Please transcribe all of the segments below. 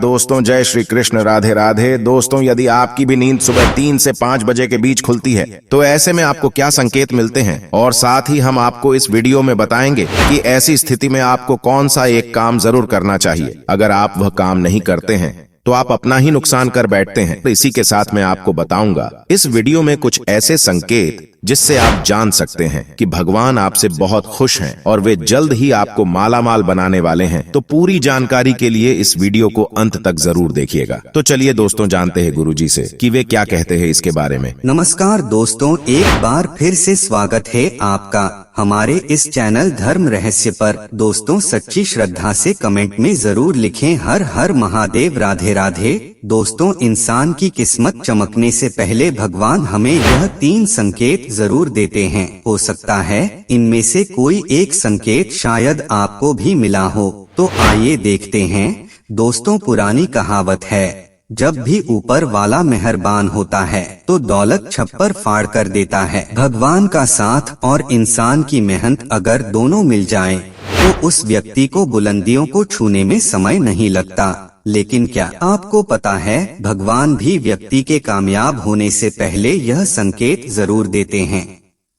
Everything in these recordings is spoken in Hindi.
दोस्तों जय श्री कृष्ण, राधे राधे। दोस्तों यदि आपकी भी नींद सुबह 3 से 5 बजे के बीच खुलती है तो ऐसे में आपको क्या संकेत मिलते हैं, और साथ ही हम आपको इस वीडियो में बताएंगे कि ऐसी स्थिति में आपको कौन सा एक काम जरूर करना चाहिए। अगर आप वह काम नहीं करते हैं तो आप अपना ही नुकसान कर बैठते हैं। तो इसी के साथ मैं आपको बताऊंगा इस वीडियो में कुछ ऐसे संकेत जिससे आप जान सकते हैं कि भगवान आपसे बहुत खुश हैं और वे जल्द ही आपको मालामाल बनाने वाले हैं। तो पूरी जानकारी के लिए इस वीडियो को अंत तक जरूर देखिएगा। तो चलिए दोस्तों जानते हैं गुरुजी से कि वे क्या कहते हैं इसके बारे में। नमस्कार दोस्तों, एक बार फिर से स्वागत है आपका हमारे इस चैनल धर्म रहस्य पर। दोस्तों सच्ची श्रद्धा से कमेंट में जरूर लिखें हर हर महादेव, राधे राधे। दोस्तों इंसान की किस्मत चमकने से पहले भगवान हमें यह 3 संकेत जरूर देते हैं। हो सकता है इनमें से कोई एक संकेत शायद आपको भी मिला हो, तो आइए देखते हैं। दोस्तों पुरानी कहावत है, जब भी ऊपर वाला मेहरबान होता है तो दौलत छप्पर फाड़ कर देता है। भगवान का साथ और इंसान की मेहनत अगर दोनों मिल जाएं, तो उस व्यक्ति को बुलंदियों को छूने में समय नहीं लगता। लेकिन क्या आपको पता है, भगवान भी व्यक्ति के कामयाब होने से पहले यह संकेत जरूर देते हैं।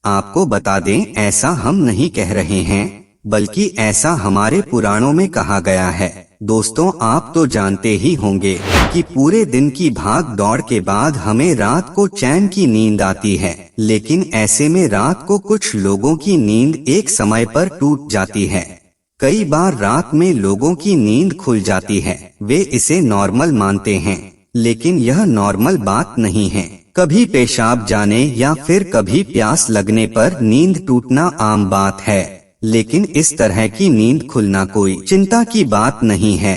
आपको बता दें, ऐसा हम नहीं कह रहे हैं, बल्कि ऐसा हमारे पुराणों में कहा गया है। दोस्तों आप तो जानते ही होंगे कि पूरे दिन की भाग दौड़ के बाद हमें रात को चैन की नींद आती है, लेकिन ऐसे में रात को कुछ लोगों की नींद एक समय पर टूट जाती है। कई बार रात में लोगों की नींद खुल जाती है, वे इसे नॉर्मल मानते हैं, लेकिन यह नॉर्मल बात नहीं है। कभी पेशाब जाने या फिर कभी प्यास लगने पर नींद टूटना आम बात है, लेकिन इस तरह की नींद खुलना कोई चिंता की बात नहीं है।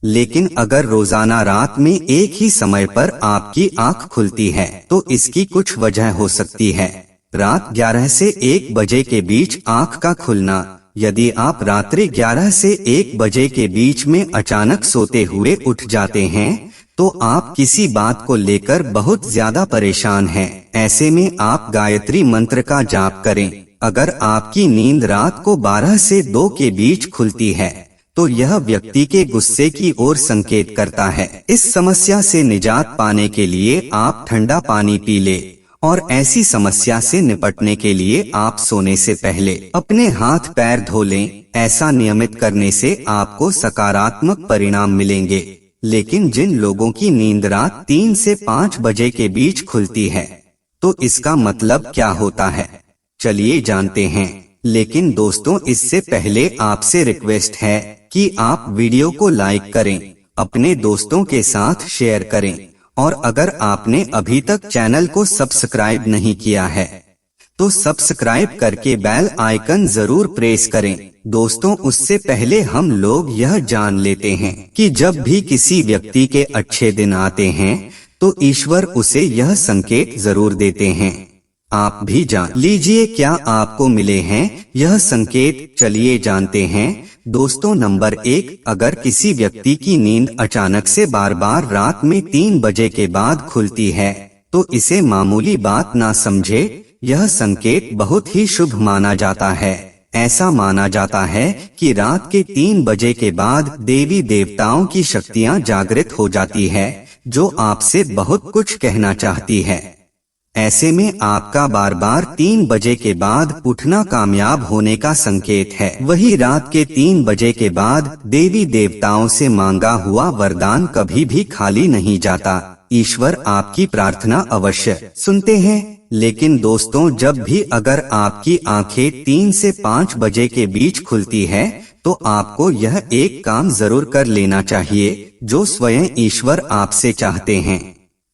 लेकिन अगर रोजाना रात में एक ही समय पर आपकी आंख खुलती है तो इसकी कुछ वजह हो सकती है। रात 11 से 1 बजे के बीच आंख का खुलना। यदि आप रात्रि 11 से 1 बजे के बीच में अचानक सोते हुए उठ जाते हैं तो आप किसी बात को लेकर बहुत ज्यादा परेशान हैं। ऐसे में आप गायत्री मंत्र का जाप करें। अगर आपकी नींद रात को 12 से 2 के बीच खुलती है तो यह व्यक्ति के गुस्से की ओर संकेत करता है। इस समस्या से निजात पाने के लिए आप ठंडा पानी पी ले, और ऐसी समस्या से निपटने के लिए आप सोने से पहले अपने हाथ पैर धो लें। ऐसा नियमित करने से आपको सकारात्मक परिणाम मिलेंगे। लेकिन जिन लोगों की नींद रात 3 से 5 बजे के बीच खुलती है तो इसका मतलब क्या होता है, चलिए जानते हैं। लेकिन दोस्तों इससे पहले आपसे रिक्वेस्ट है कि आप वीडियो को लाइक करें, अपने दोस्तों के साथ शेयर करें, और अगर आपने अभी तक चैनल को सब्सक्राइब नहीं किया है तो सब्सक्राइब करके बेल आइकन जरूर प्रेस करें। दोस्तों उससे पहले हम लोग यह जान लेते हैं कि जब भी किसी व्यक्ति के अच्छे दिन आते हैं तो ईश्वर उसे यह संकेत जरूर देते हैं। आप भी जान लीजिए क्या आपको मिले हैं यह संकेत। चलिए जानते हैं। दोस्तों नंबर 1, अगर किसी व्यक्ति की नींद अचानक से बार बार रात में 3 बजे के बाद खुलती है तो इसे मामूली बात ना समझे। यह संकेत बहुत ही शुभ माना जाता है। ऐसा माना जाता है कि रात के 3 बजे के बाद देवी देवताओं की शक्तियां जागृत हो जाती है, जो आपसे बहुत कुछ कहना चाहती है। ऐसे में आपका बार बार 3 बजे के बाद उठना कामयाब होने का संकेत है। वही रात के 3 बजे के बाद देवी देवताओं से मांगा हुआ वरदान कभी भी खाली नहीं जाता। ईश्वर आपकी प्रार्थना अवश्य सुनते हैं। लेकिन दोस्तों जब भी अगर आपकी आंखें 3 से 5 बजे के बीच खुलती है तो आपको यह एक काम जरूर कर लेना चाहिए जो स्वयं ईश्वर आपसे चाहते हैं।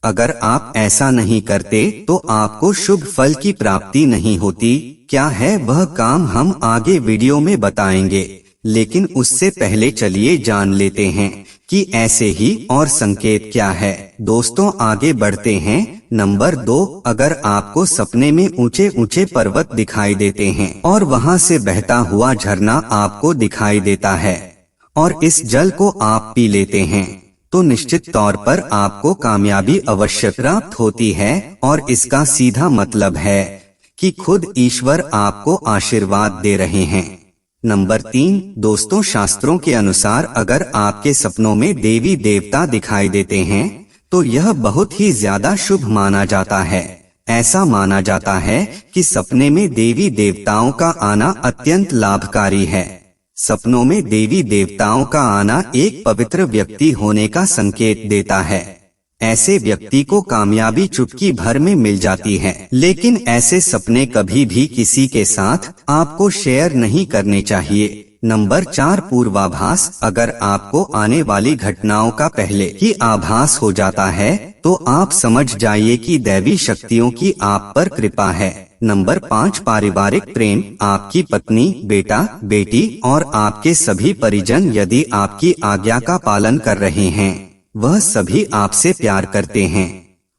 अगर आप ऐसा नहीं करते तो आपको शुभ फल की प्राप्ति नहीं होती। क्या है वह काम हम आगे वीडियो में बताएंगे, लेकिन उससे पहले चलिए जान लेते हैं कि ऐसे ही और संकेत क्या है। दोस्तों आगे बढ़ते हैं। नंबर 2, अगर आपको सपने में ऊंचे ऊंचे पर्वत दिखाई देते हैं और वहां से बहता हुआ झरना आपको दिखाई देता है और इस जल को आप पी लेते हैं तो निश्चित तौर पर आपको कामयाबी अवश्य प्राप्त होती है। और इसका सीधा मतलब है कि खुद ईश्वर आपको आशीर्वाद दे रहे हैं। नंबर 3, दोस्तों शास्त्रों के अनुसार अगर आपके सपनों में देवी देवता दिखाई देते हैं तो यह बहुत ही ज्यादा शुभ माना जाता है। ऐसा माना जाता है कि सपने में देवी देवताओं का आना अत्यंत लाभकारी है। सपनों में देवी देवताओं का आना एक पवित्र व्यक्ति होने का संकेत देता है। ऐसे व्यक्ति को कामयाबी चुटकी भर में मिल जाती है, लेकिन ऐसे सपने कभी भी किसी के साथ आपको शेयर नहीं करने चाहिए। नंबर 4, पूर्वाभास। अगर आपको आने वाली घटनाओं का पहले ही आभास हो जाता है तो आप समझ जाइए कि दैवी शक्तियों की आप पर कृपा है। नंबर 5, पारिवारिक प्रेम। आपकी पत्नी, बेटा, बेटी और आपके सभी परिजन यदि आपकी आज्ञा का पालन कर रहे हैं, वह सभी आपसे प्यार करते हैं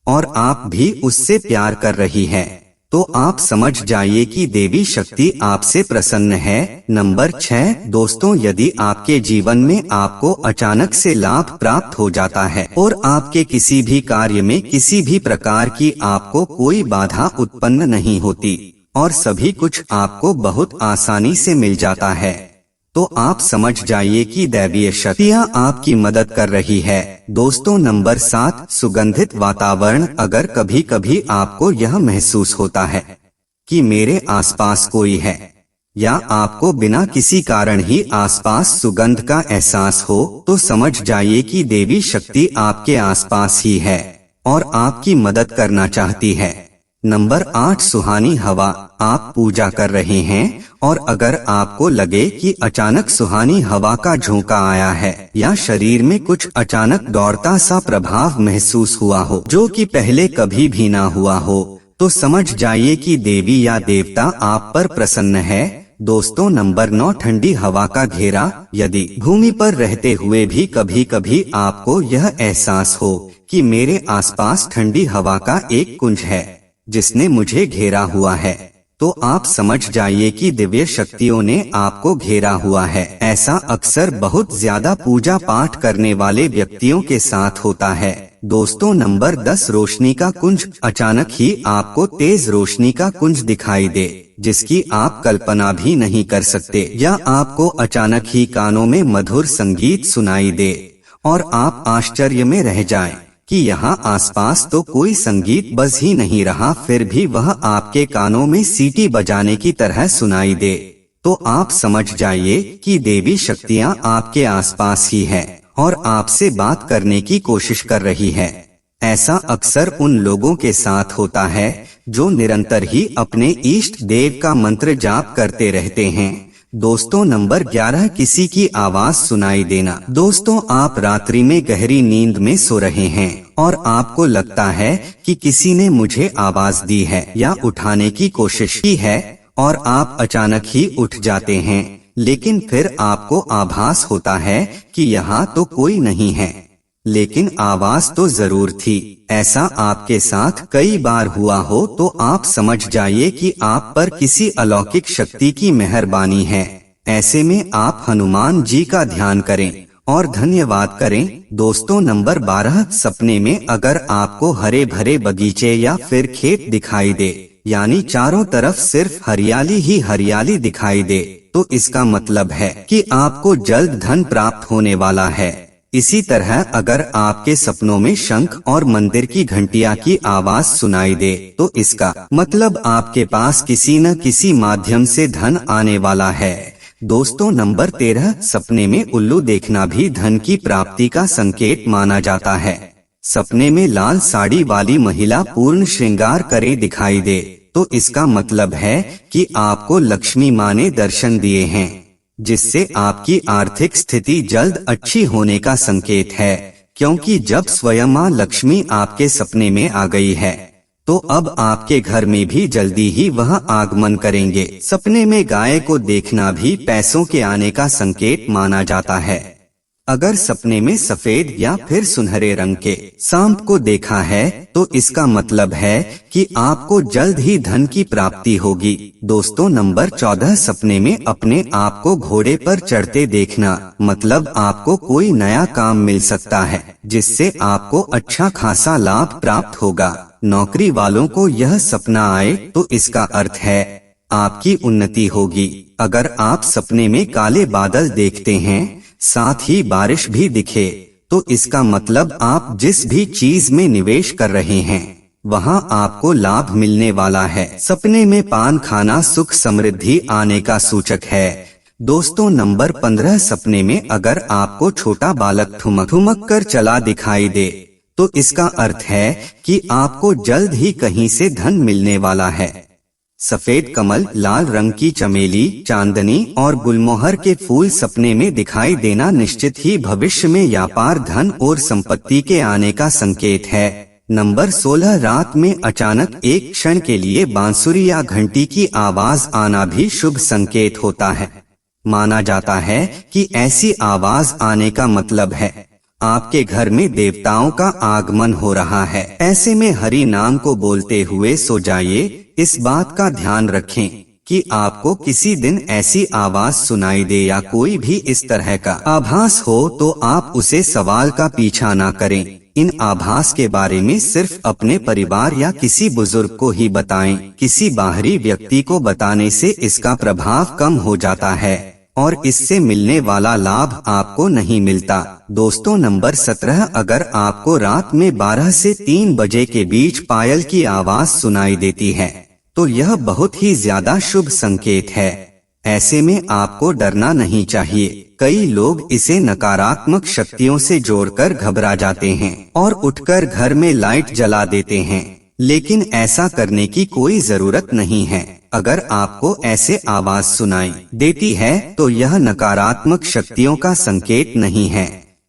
और आप भी उससे प्यार कर रही है, तो आप समझ जाइए कि देवी शक्ति आपसे प्रसन्न है। नंबर 6, दोस्तों यदि आपके जीवन में आपको अचानक से लाभ प्राप्त हो जाता है और आपके किसी भी कार्य में किसी भी प्रकार की आपको कोई बाधा उत्पन्न नहीं होती और सभी कुछ आपको बहुत आसानी से मिल जाता है, तो आप समझ जाइए कि दैवीय शक्तियाँ आपकी मदद कर रही है। दोस्तों नंबर 7, सुगंधित वातावरण। अगर कभी कभी आपको यह महसूस होता है कि मेरे आसपास कोई है या आपको बिना किसी कारण ही आसपास सुगंध का एहसास हो, तो समझ जाइए कि देवी शक्ति आपके आसपास ही है और आपकी मदद करना चाहती है। नंबर 8, सुहानी हवा। आप पूजा कर रहे हैं और अगर आपको लगे कि अचानक सुहानी हवा का झोंका आया है या शरीर में कुछ अचानक दौड़ता सा प्रभाव महसूस हुआ हो जो कि पहले कभी भी ना हुआ हो, तो समझ जाइए कि देवी या देवता आप पर प्रसन्न है। दोस्तों नंबर 9, ठंडी हवा का घेरा। यदि भूमि पर रहते हुए भी कभी कभी आपको यह एहसास हो कि मेरे आसपास ठंडी हवा का एक कुंज है जिसने मुझे घेरा हुआ है, तो आप समझ जाइए कि दिव्य शक्तियों ने आपको घेरा हुआ है। ऐसा अक्सर बहुत ज्यादा पूजा पाठ करने वाले व्यक्तियों के साथ होता है। दोस्तों नंबर 10, रोशनी का कुंज। अचानक ही आपको तेज रोशनी का कुंज दिखाई दे जिसकी आप कल्पना भी नहीं कर सकते, या आपको अचानक ही कानों में मधुर संगीत सुनाई दे और आप आश्चर्य में रह जाएं कि यहाँ आसपास तो कोई संगीत बज ही नहीं रहा, फिर भी वह आपके कानों में सीटी बजाने की तरह सुनाई दे, तो आप समझ जाइए कि देवी शक्तियाँ आपके आसपास ही है और आपसे बात करने की कोशिश कर रही है। ऐसा अक्सर उन लोगों के साथ होता है जो निरंतर ही अपने इष्ट देव का मंत्र जाप करते रहते हैं। दोस्तों नंबर 11, किसी की आवाज सुनाई देना। दोस्तों आप रात्रि में गहरी नींद में सो रहे हैं और आपको लगता है कि किसी ने मुझे आवाज दी है या उठाने की कोशिश की है और आप अचानक ही उठ जाते हैं, लेकिन फिर आपको आभास होता है कि यहाँ तो कोई नहीं है, लेकिन आवाज तो जरूर थी। ऐसा आपके साथ कई बार हुआ हो तो आप समझ जाइए कि आप पर किसी अलौकिक शक्ति की मेहरबानी है। ऐसे में आप हनुमान जी का ध्यान करें और धन्यवाद करें। दोस्तों नंबर 12, सपने में अगर आपको हरे भरे बगीचे या फिर खेत दिखाई दे, यानी चारों तरफ सिर्फ हरियाली ही हरियाली दिखाई दे, तो इसका मतलब है कि आपको जल्द धन प्राप्त होने वाला है। इसी तरह अगर आपके सपनों में शंख और मंदिर की घंटिया की आवाज सुनाई दे, तो इसका मतलब आपके पास किसी न किसी माध्यम से धन आने वाला है। दोस्तों नंबर 13, सपने में उल्लू देखना भी धन की प्राप्ति का संकेत माना जाता है। सपने में लाल साड़ी वाली महिला पूर्ण श्रृंगार करे दिखाई दे, तो इसका मतलब है कि आपको लक्ष्मी माँ ने दर्शन दिए हैं, जिससे आपकी आर्थिक स्थिति जल्द अच्छी होने का संकेत है, क्योंकि जब स्वयं माँ लक्ष्मी आपके सपने में आ गई है तो अब आपके घर में भी जल्दी ही वह आगमन करेंगे। सपने में गाय को देखना भी पैसों के आने का संकेत माना जाता है। अगर सपने में सफेद या फिर सुनहरे रंग के सांप को देखा है तो इसका मतलब है कि आपको जल्द ही धन की प्राप्ति होगी। दोस्तों नंबर 14, सपने में अपने आप को घोड़े पर चढ़ते देखना, मतलब आपको कोई नया काम मिल सकता है जिससे आपको अच्छा खासा लाभ प्राप्त होगा। नौकरी वालों को यह सपना आए तो इसका अर्थ है आपकी उन्नति होगी। अगर आप सपने में काले बादल देखते हैं, साथ ही बारिश भी दिखे, तो इसका मतलब आप जिस भी चीज में निवेश कर रहे हैं वहां आपको लाभ मिलने वाला है। सपने में पान खाना सुख समृद्धि आने का सूचक है। दोस्तों नंबर 15, सपने में अगर आपको छोटा बालक ठुमक ठुमक कर चला दिखाई दे तो इसका अर्थ है कि आपको जल्द ही कहीं से धन मिलने वाला है। सफेद कमल, लाल रंग की चमेली, चांदनी और गुलमोहर के फूल सपने में दिखाई देना निश्चित ही भविष्य में व्यापार, धन और संपत्ति के आने का संकेत है। नंबर 16, रात में अचानक एक क्षण के लिए बांसुरी या घंटी की आवाज आना भी शुभ संकेत होता है। माना जाता है कि ऐसी आवाज आने का मतलब है आपके घर में देवताओं का आगमन हो रहा है। ऐसे में हरि नाम को बोलते हुए सो जाइए। इस बात का ध्यान रखें कि आपको किसी दिन ऐसी आवाज सुनाई दे या कोई भी इस तरह का आभास हो तो आप उसे सवाल का पीछा ना करें। इन आभास के बारे में सिर्फ अपने परिवार या किसी बुजुर्ग को ही बताएं। किसी बाहरी व्यक्ति को बताने से इसका प्रभाव कम हो जाता है और इससे मिलने वाला लाभ आपको नहीं मिलता। दोस्तों नंबर 17, अगर आपको रात में 12 से 3 बजे के बीच पायल की आवाज सुनाई देती है तो यह बहुत ही ज्यादा शुभ संकेत है। ऐसे में आपको डरना नहीं चाहिए। कई लोग इसे नकारात्मक शक्तियों से जोड़कर घबरा जाते हैं और उठकर घर में लाइट जला देते हैं, लेकिन ऐसा करने की कोई जरूरत नहीं है। अगर आपको ऐसे आवाज सुनाई देती है तो यह नकारात्मक शक्तियों का संकेत नहीं है।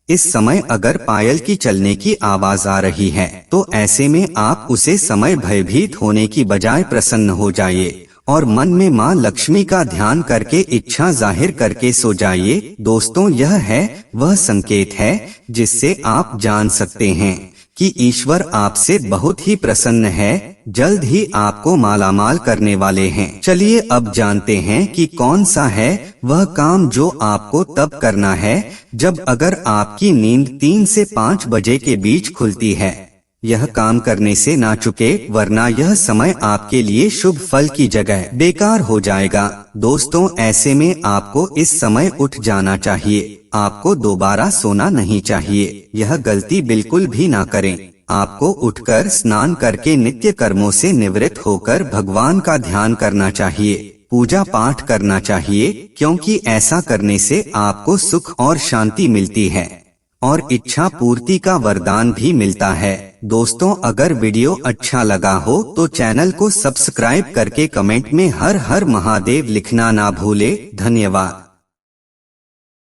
इस समय अगर पायल की चलने की आवाज आ रही है तो ऐसे में आप उसे समय भयभीत होने की बजाय प्रसन्न हो जाइए और मन में मां लक्ष्मी का ध्यान करके इच्छा जाहिर करके सो जाइए। दोस्तों यह है वह संकेत है जिससे आप जान सकते हैं कि ईश्वर आपसे बहुत ही प्रसन्न है, जल्द ही आपको मालामाल करने वाले हैं। चलिए अब जानते हैं कि कौन सा है वह काम जो आपको तब करना है जब अगर आपकी नींद 3 से 5 बजे के बीच खुलती है। यह काम करने से ना चुके, वरना यह समय आपके लिए शुभ फल की जगह बेकार हो जाएगा। दोस्तों ऐसे में आपको इस समय उठ जाना चाहिए। आपको दोबारा सोना नहीं चाहिए। यह गलती बिल्कुल भी ना करें। आपको उठकर स्नान करके नित्य कर्मों से निवृत्त होकर भगवान का ध्यान करना चाहिए, पूजा पाठ करना चाहिए, क्योंकि ऐसा करने से आपको सुख और शांति मिलती है और इच्छा पूर्ति का वरदान भी मिलता है। दोस्तों अगर वीडियो अच्छा लगा हो तो चैनल को सब्सक्राइब करके कमेंट में हर हर महादेव लिखना ना भूले। धन्यवाद।